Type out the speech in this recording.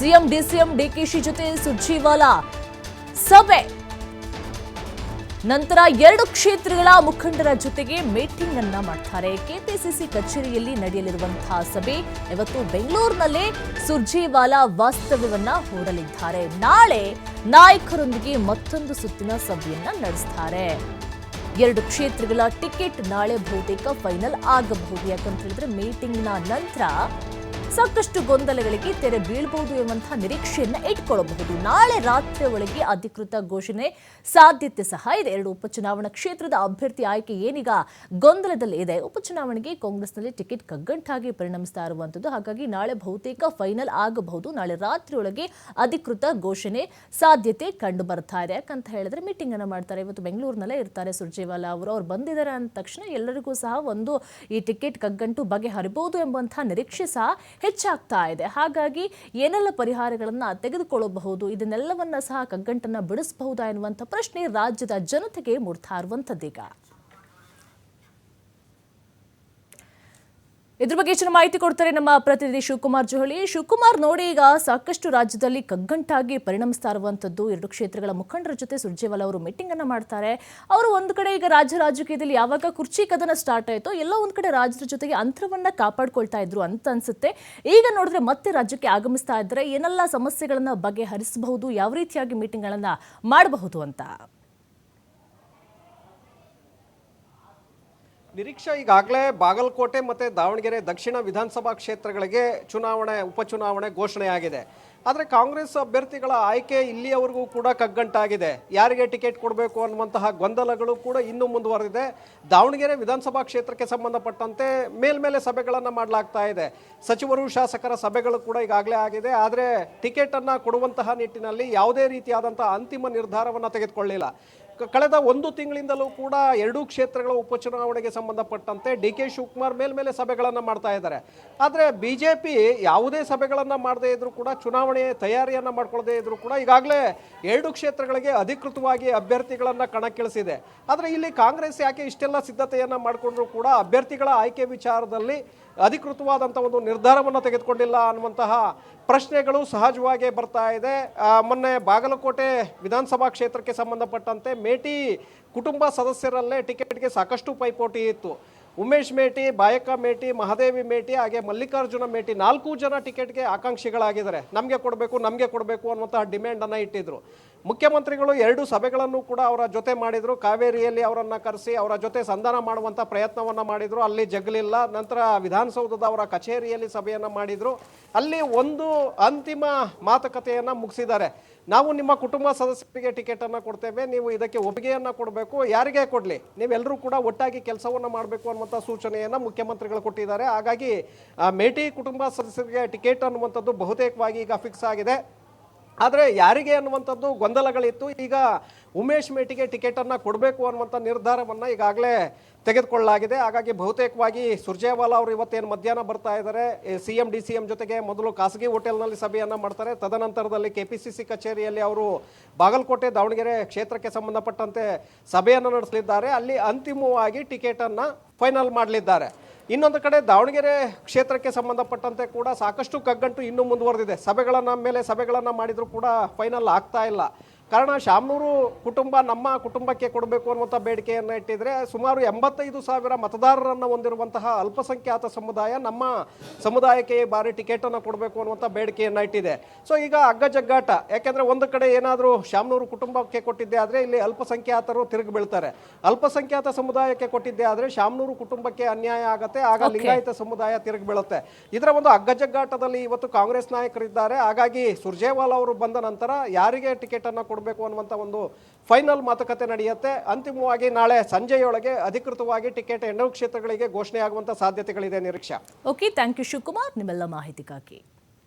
CM DCM DKShi ಜೊತೆ ಸುರ್ಜೇವಾಲಾ ಸಭೆ ನಂತರ 2 ಕ್ಷೇತ್ರಗಳ ಮುಖಂಡರ ಜೊತೆಗೆ ಮೀಟಿಂಗ್ ಅನ್ನ ಮಾಡ್ತಾರೆ. ಕೆಪಿಸಿಸಿ ಕಚೇರಿಯಲ್ಲಿ ನಡೆಯಲಿರುವಂತಹ ಸಭೆ ಇವತ್ತು ಬೆಂಗಳೂರಿನಲ್ಲೇ ಸುರ್ಜೇವಾಲಾ ವಾಸ್ತವ್ಯವನ್ನ ಹೂಡಲಿದ್ದಾರೆ. ನಾಳೆ ನಾಯಕರೊಂದಿಗೆ ಮತ್ತೊಂದು ಸುತ್ತಿನ ಸಭೆಯನ್ನ ನಡೆಸ್ತಾರೆ. 2 ಕ್ಷೇತ್ರಗಳ ಟಿಕೆಟ್ ನಾಳೆ ಬಹುತೇಕ ಫೈನಲ್ ಆಗಬಹುದು. ಯಾಕಂತ ಹೇಳಿದ್ರೆ ಮೀಟಿಂಗ್ನ ನಂತರ ಸಾಕಷ್ಟು ಗೊಂದಲಗಳಿಗೆ ತೆರೆ ಬೀಳಬಹುದು ಎಂಬಂತಹ ನಿರೀಕ್ಷೆಯನ್ನ ಇಟ್ಕೊಳ್ಳಬಹುದು. ನಾಳೆ ರಾತ್ರಿ ಒಳಗೆ ಅಧಿಕೃತ ಘೋಷಣೆ ಸಾಧ್ಯತೆ ಸಹ ಇದೆ. 2 ಉಪಚುನಾವಣಾ ಕ್ಷೇತ್ರದ ಅಭ್ಯರ್ಥಿ ಆಯ್ಕೆ ಏನೀಗ ಗೊಂದಲದಲ್ಲಿ ಇದೆ. ಉಪಚುನಾವಣೆಗೆ ಕಾಂಗ್ರೆಸ್ನಲ್ಲಿ ಟಿಕೆಟ್ ಕಗ್ಗಂಟಾಗಿ ಪರಿಣಮಿಸ್ತಾ ಇರುವಂತದ್ದು. ಹಾಗಾಗಿ ನಾಳೆ ಬಹುತೇಕ ಫೈನಲ್ ಆಗಬಹುದು. ನಾಳೆ ರಾತ್ರಿ ಒಳಗೆ ಅಧಿಕೃತ ಘೋಷಣೆ ಸಾಧ್ಯತೆ ಕಂಡು ಬರ್ತಾ ಇದೆ. ಯಾಕಂತ ಹೇಳಿದ್ರೆ ಮೀಟಿಂಗ್ ಅನ್ನ ಮಾಡ್ತಾರೆ. ಇವತ್ತು ಬೆಂಗಳೂರಿನಲ್ಲೇ ಇರ್ತಾರೆ ಸುರ್ಜೇವಾಲಾ ಅವರು. ಬಂದಿದ್ದಾರೆ ಅಂದ ತಕ್ಷಣ ಎಲ್ಲರಿಗೂ ಸಹ ಒಂದು ಈ ಟಿಕೆಟ್ ಕಗ್ಗಂಟು ಬಗೆಹರಿಬಹುದು ಎಂಬಂತಹ ನಿರೀಕ್ಷೆ ಸಹ ಹೆಚ್ಚಾಗ್ತಾ ಇದೆ. ಹಾಗಾಗಿ ಏನೆಲ್ಲ ಪರಿಹಾರಗಳನ್ನ ತೆಗೆದುಕೊಳ್ಳಬಹುದು, ಇದನ್ನೆಲ್ಲವನ್ನ ಸಹ ಕಗ್ಗಂಟನ್ನ ಬಿಡಿಸಬಹುದಾ ಎನ್ನುವಂಥ ಪ್ರಶ್ನೆ ರಾಜ್ಯದ ಜನತೆಗೆ ಮೂಡ್ತಾ ಇರುವಂತದ್ದೀಗ. ಇದ್ರ ಬಗ್ಗೆ ಹೆಚ್ಚಿನ ಮಾಹಿತಿ ಕೊಡ್ತಾರೆ ನಮ್ಮ ಪ್ರತಿನಿಧಿ ಶಿವಕುಮಾರ್ ಜೋಹಳಿ. ಶಿವಕುಮಾರ್, ನೋಡಿ, ಈಗ ಸಾಕಷ್ಟು ರಾಜ್ಯದಲ್ಲಿ ಕಗ್ಗಂಟಾಗಿ ಪರಿಣಮಿಸ್ತಾ ಇರುವಂತದ್ದು 2 ಕ್ಷೇತ್ರಗಳ ಮುಖಂಡರ ಜೊತೆ ಸುರ್ಜೇವಾಲಾ ಅವರು ಮೀಟಿಂಗ್ ಅನ್ನ ಮಾಡ್ತಾರೆ. ಅವರು ಒಂದು ಕಡೆ ಈಗ ರಾಜಕೀಯದಲ್ಲಿ ಯಾವಾಗ ಕುರ್ಚಿ ಕದನ ಸ್ಟಾರ್ಟ್ ಆಯಿತೋ ಎಲ್ಲೋ ಒಂದು ಕಡೆ ರಾಜ್ಯದ ಜೊತೆಗೆ ಅಂತರವನ್ನ ಕಾಪಾಡ್ಕೊಳ್ತಾ ಇದ್ರು ಅಂತ ಅನ್ಸುತ್ತೆ. ಈಗ ನೋಡಿದ್ರೆ ಮತ್ತೆ ರಾಜ್ಯಕ್ಕೆ ಆಗಮಿಸ್ತಾ ಇದ್ರೆ ಏನೆಲ್ಲ ಸಮಸ್ಯೆಗಳನ್ನ ಬಗೆಹರಿಸಬಹುದು, ಯಾವ ರೀತಿಯಾಗಿ ಮೀಟಿಂಗ್ ಗಳನ್ನ ಮಾಡಬಹುದು ಅಂತ? ನಿರೀಕ್ಷಾ, ಈಗಾಗಲೇ ಬಾಗಲಕೋಟೆ ಮತ್ತು ದಾವಣಗೆರೆ ದಕ್ಷಿಣ ವಿಧಾನಸಭಾ ಕ್ಷೇತ್ರಗಳಿಗೆ ಉಪಚುನಾವಣೆ ಘೋಷಣೆಯಾಗಿದೆ. ಆದರೆ ಕಾಂಗ್ರೆಸ್ ಅಭ್ಯರ್ಥಿಗಳ ಆಯ್ಕೆ ಇಲ್ಲಿಯವರೆಗೂ ಕೂಡ ಕಗ್ಗಂಟಾಗಿದೆ. ಯಾರಿಗೆ ಟಿಕೆಟ್ ಕೊಡಬೇಕು ಅನ್ನುವಂತಹ ಗೊಂದಲಗಳು ಕೂಡ ಇನ್ನೂ ಮುಂದುವರೆದಿದೆ. ದಾವಣಗೆರೆ ವಿಧಾನಸಭಾ ಕ್ಷೇತ್ರಕ್ಕೆ ಸಂಬಂಧಪಟ್ಟಂತೆ ಮೇಲ್ಮೇಲೆ ಸಭೆಗಳನ್ನು ಮಾಡಲಾಗ್ತಾ ಇದೆ. ಸಚಿವರು ಶಾಸಕರ ಸಭೆಗಳು ಕೂಡ ಈಗಾಗಲೇ ಆಗಿದೆ. ಆದರೆ ಟಿಕೆಟನ್ನು ಕೊಡುವಂತಹ ನಿಟ್ಟಿನಲ್ಲಿ ಯಾವುದೇ ರೀತಿಯಾದಂತಹ ಅಂತಿಮ ನಿರ್ಧಾರವನ್ನು ತೆಗೆದುಕೊಳ್ಳಿಲ್ಲ. ಕಳೆದ 1 ತಿಂಗಳಿಂದಲೂ ಕೂಡ 2 ಕ್ಷೇತ್ರಗಳ ಉಪಚುನಾವಣೆಗೆ ಸಂಬಂಧಪಟ್ಟಂತೆ ಡಿ ಕೆ ಶಿವಕುಮಾರ್ ಮೇಲ್ಮೇಲೆ ಸಭೆಗಳನ್ನು ಮಾಡ್ತಾ ಇದ್ದಾರೆ. ಆದರೆ ಬಿಜೆಪಿ ಯಾವುದೇ ಸಭೆಗಳನ್ನು ಮಾಡದೇ ಇದ್ರೂ ಕೂಡ, ಚುನಾವಣೆ ತಯಾರಿಯನ್ನು ಮಾಡ್ಕೊಳ್ಳದೇ ಇದ್ರೂ ಕೂಡ ಈಗಾಗಲೇ 2 ಕ್ಷೇತ್ರಗಳಿಗೆ ಅಧಿಕೃತವಾಗಿ ಅಭ್ಯರ್ಥಿಗಳನ್ನು ಕಣಕ್ಕಿಳಿಸಿದೆ. ಆದರೆ ಇಲ್ಲಿ ಕಾಂಗ್ರೆಸ್ ಯಾಕೆ ಇಷ್ಟೆಲ್ಲ ಸಿದ್ಧತೆಯನ್ನು ಮಾಡಿಕೊಂಡ್ರೂ ಕೂಡ ಅಭ್ಯರ್ಥಿಗಳ ಆಯ್ಕೆ ವಿಚಾರದಲ್ಲಿ ಅಧಿಕೃತವಾದಂಥ ಒಂದು ನಿರ್ಧಾರವನ್ನು ತೆಗೆದುಕೊಂಡಿಲ್ಲ ಅನ್ನುವಂತಹ ಪ್ರಶ್ನೆಗಳು ಸಹಜವಾಗಿ ಬರ್ತಾ ಇದೆ. ಮೊನ್ನೆ ಬಾಗಲಕೋಟೆ ವಿಧಾನಸಭಾ ಕ್ಷೇತ್ರಕ್ಕೆ ಸಂಬಂಧಪಟ್ಟಂತೆ ಮೇಟಿ ಕುಟುಂಬ ಸದಸ್ಯರಲ್ಲೇ ಟಿಕೆಟ್ಗೆ ಸಾಕಷ್ಟು ಪೈಪೋಟಿ ಇತ್ತು. ಉಮೇಶ್ ಮೇಟಿ, ಬಾಯಕ ಮೇಟಿ, ಮಹಾದೇವಿ ಮೇಟಿ, ಹಾಗೆ ಮಲ್ಲಿಕಾರ್ಜುನ ಮೇಟಿ 4 ಜನ ಟಿಕೆಟ್ಗೆ ಆಕಾಂಕ್ಷಿಗಳಾಗಿದ್ದಾರೆ. ನಮಗೆ ಕೊಡಬೇಕು ಅನ್ನುವಂತಹ ಡಿಮ್ಯಾಂಡನ್ನು ಇಟ್ಟಿದ್ರು. ಮುಖ್ಯಮಂತ್ರಿಗಳು 2 ಸಭೆಗಳನ್ನು ಕೂಡ ಅವರ ಜೊತೆ ಮಾಡಿದರು. ಕಾವೇರಿಯಲ್ಲಿ ಅವರನ್ನು ಕರೆಸಿ ಅವರ ಜೊತೆ ಸಂಧಾನ ಮಾಡುವಂಥ ಪ್ರಯತ್ನವನ್ನು ಮಾಡಿದರು. ಅಲ್ಲಿ ಜಗಲಿಲ್ಲ. ನಂತರ ವಿಧಾನಸೌಧದ ಅವರ ಕಚೇರಿಯಲ್ಲಿ ಸಭೆಯನ್ನು ಮಾಡಿದರು. ಅಲ್ಲಿ ಒಂದು ಅಂತಿಮ ಮಾತುಕತೆಯನ್ನು ಮುಗಿಸಿದ್ದಾರೆ. ನಾವು ನಿಮ್ಮ ಕುಟುಂಬ ಸದಸ್ಯರಿಗೆ ಟಿಕೆಟನ್ನು ಕೊಡ್ತೇವೆ, ನೀವು ಇದಕ್ಕೆ ಒಪ್ಪಿಗೆಯನ್ನು ಕೊಡಬೇಕು. ಯಾರಿಗೇ ಕೊಡಲಿ, ನೀವೆಲ್ಲರೂ ಕೂಡ ಒಟ್ಟಾಗಿ ಕೆಲಸವನ್ನು ಮಾಡಬೇಕು ಅನ್ನುವಂಥ ಸೂಚನೆಯನ್ನು ಮುಖ್ಯಮಂತ್ರಿಗಳು ಕೊಟ್ಟಿದ್ದಾರೆ. ಹಾಗಾಗಿ ಮೇಟಿ ಕುಟುಂಬ ಸದಸ್ಯರಿಗೆ ಟಿಕೆಟ್ ಅನ್ನುವಂಥದ್ದು ಬಹುತೇಕವಾಗಿ ಈಗ ಫಿಕ್ಸ್ ಆಗಿದೆ. ಆದರೆ ಯಾರಿಗೆ ಅನ್ನುವಂಥದ್ದು ಗೊಂದಲಗಳಿತ್ತು. ಈಗ ಉಮೇಶ್ ಮೇಟಿಗೆ ಟಿಕೆಟನ್ನು ಕೊಡಬೇಕು ಅನ್ನುವಂಥ ನಿರ್ಧಾರವನ್ನು ಈಗಾಗಲೇ ತೆಗೆದುಕೊಳ್ಳಲಾಗಿದೆ. ಹಾಗಾಗಿ ಬಹುತೇಕವಾಗಿ ಸುರ್ಜೇವಾಲಾ ಅವರು ಇವತ್ತೇನು ಮಧ್ಯಾಹ್ನ ಬರ್ತಾ ಇದ್ದಾರೆ, ಸಿಎಂ ಡಿಸಿಎಂ ಜೊತೆಗೆ ಮೊದಲು ಖಾಸಗಿ ಹೋಟೆಲ್ನಲ್ಲಿ ಸಭೆಯನ್ನು ಮಾಡ್ತಾರೆ. ತದನಂತರದಲ್ಲಿ ಕೆಪಿಸಿಸಿ ಕಚೇರಿಯಲ್ಲಿ ಅವರು ಬಾಗಲಕೋಟೆ ದಾವಣಗೆರೆ ಕ್ಷೇತ್ರಕ್ಕೆ ಸಂಬಂಧಪಟ್ಟಂತೆ ಸಭೆಯನ್ನು ನಡೆಸಲಿದ್ದಾರೆ. ಅಲ್ಲಿ ಅಂತಿಮವಾಗಿ ಟಿಕೆಟನ್ನು ಫೈನಲ್ ಮಾಡಲಿದ್ದಾರೆ. ಇನ್ನೊಂದು ಕಡೆ ದಾವಣಗೆರೆ ಕ್ಷೇತ್ರಕ್ಕೆ ಸಂಬಂಧಪಟ್ಟಂತೆ ಕೂಡ ಸಾಕಷ್ಟು ಕಗ್ಗಂಟು ಇನ್ನೂ ಮುಂದುವರೆದಿದೆ. ಸಭೆಗಳನ್ನು ಮಾಡಿದರೂ ಕೂಡ ಫೈನಲ್ ಆಗ್ತಾ ಇಲ್ಲ. ಕಾರಣ ಶಾಮನೂರು ಕುಟುಂಬ ನಮ್ಮ ಕುಟುಂಬಕ್ಕೆ ಕೊಡಬೇಕು ಅನ್ನುವಂಥ ಬೇಡಿಕೆಯನ್ನು ಇಟ್ಟಿದ್ರೆ ಸುಮಾರು 85,000 ಮತದಾರರನ್ನು ಹೊಂದಿರುವಂತಹ ಅಲ್ಪಸಂಖ್ಯಾತ ಸಮುದಾಯ ನಮ್ಮ ಸಮುದಾಯಕ್ಕೆ ಈ ಬಾರಿ ಟಿಕೆಟನ್ನು ಕೊಡಬೇಕು ಅನ್ನುವಂಥ ಬೇಡಿಕೆಯನ್ನು ಇಟ್ಟಿದೆ. ಸೊ ಈಗ ಅಗ್ಗಜಗ್ಗಾಟ. ಯಾಕೆಂದರೆ ಒಂದು ಕಡೆ ಏನಾದರೂ ಶಾಮನೂರು ಕುಟುಂಬಕ್ಕೆ ಕೊಟ್ಟಿದ್ದೆ ಆದರೆ ಇಲ್ಲಿ ಅಲ್ಪಸಂಖ್ಯಾತರು ತಿರುಗಿ ಬೀಳ್ತಾರೆ. ಅಲ್ಪಸಂಖ್ಯಾತ ಸಮುದಾಯಕ್ಕೆ ಕೊಟ್ಟಿದ್ದೆ ಆದರೆ ಶಾಮನೂರು ಕುಟುಂಬಕ್ಕೆ ಅನ್ಯಾಯ ಆಗತ್ತೆ. ಆಗ ಲಿಂಗಾಯತ ಸಮುದಾಯ ತಿರುಗಿ ಬೀಳುತ್ತೆ. ಇದರ ಒಂದು ಅಗ್ಗಜಗ್ಗಾಟದಲ್ಲಿ ಇವತ್ತು ಕಾಂಗ್ರೆಸ್ ನಾಯಕರಿದ್ದಾರೆ. ಹಾಗಾಗಿ ಸುರ್ಜೇವಾಲಾ ಅವರು ಬಂದ ನಂತರ ಯಾರಿಗೆ ಟಿಕೆಟನ್ನು ಕೊಡಬೇಕು ಅನ್ನುವಂಥ ಒಂದು ಫೈನಲ್ ಮಾತುಕತೆ ನಡೆಯುತ್ತೆ. ಅಂತಿಮವಾಗಿ ನಾಳೆ ಸಂಜೆಯೊಳಗೆ ಅಧಿಕೃತವಾಗಿ ಟಿಕೆಟ್ 2 ಕ್ಷೇತ್ರಗಳಿಗೆ ಘೋಷಣೆ ಆಗುವಂತ ಸಾಧ್ಯತೆಗಳಿದೆ. Niriksha. Okay, thank you Shivakumar, ನಿಮ್ಮೆಲ್ಲ ಮಾಹಿತಿಗಾಗಿ.